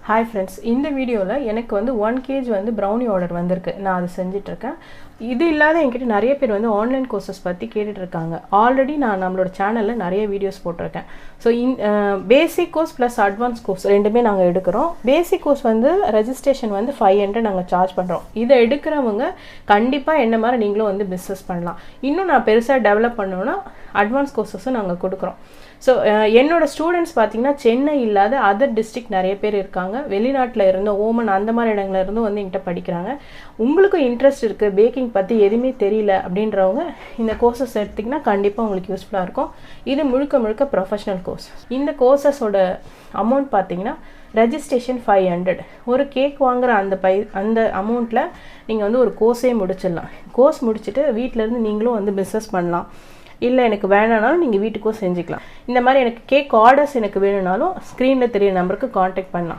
Hi friends, இந்த வீடியோல எனக்கு வந்து 1 kg வந்து brownie order வந்திருக்கு. நான் அது செஞ்சிட்டு இருக்கேன். இது இல்லாத என்கிட்ட நிறைய பேர் வந்து ஆன்லைன் கோர்சஸ் பத்தி கேட்டிட்டு இருக்காங்க. ஆல்ரெடி நான் நம்மளோட சேனல்ல நிறைய வீடியோஸ் போட்டுருக்கேன். So basic course plus advance course ரெண்டுமே நாங்க எடுக்கிறோம். பேசிக் கோர்ஸ் வந்து ரெஜிஸ்ட்ரேஷன் வந்து 500 நாங்க சார்ஜ் பண்றோம். இத எடுக்கிறவங்க கண்டிப்பா என்ன மாதிரி நீங்களும் வந்து பிசினஸ் பண்ணலாம். இன்னும் நான் பெருசா டெவலப் பண்ணனும்னா அட்வான்ஸ் கோர்சஸும் நாங்க கொடுக்கிறோம். சோ என்னோட ஸ்டூடண்ட்ஸ் பாத்தீங்கன்னா சென்னை இல்லாத அதர் டிஸ்ட்ரிக்ட் நிறைய பேர் இருக்காங்க. வெளிநாட்டுல இருந்து ஓமன் அந்த மாதிரி இடங்கள்ல இருந்து வந்து என்கிட்ட படிக்கிறாங்க. உங்களுக்கு இன்ட்ரெஸ்ட் இருக்கு பேக்கிங் பத்தி எதுவுமே தெரியல அப்படின்றவங்க இந்த கோர்சஸ் எடுத்தீங்கன்னா கண்டிப்பா உங்களுக்கு யூஸ்ஃபுல்லா இருக்கும். இது முழுக்க முழுக்க ப்ரொஃபஷனல் கோர்ஸ். இந்த கோர்சஸோட அமௌண்ட் பாத்தீங்கன்னா ரெஜிஸ்ட்ரேஷன் 500. ஒரு கேக் வாங்குற அந்த அமௌண்ட்ல நீங்க வந்து ஒரு கோர்ஸே முடிச்சிடலாம். கோர்ஸ் முடிச்சிட்டு வீட்ல இருந்து நீங்களும் வந்து பிசினஸ் பண்ணலாம். இல்ல எனக்கு வேணானாலும் நீங்க வீட்டுக்கு செஞ்சுக்கலாம். இந்த மாதிரி எனக்கு கேக் ஆர்டர்ஸ் எனக்கு வேணும்னாலும் ஸ்கிரீன்ல தெரிய நம்பருக்கு கான்டாக்ட் பண்ணலாம்.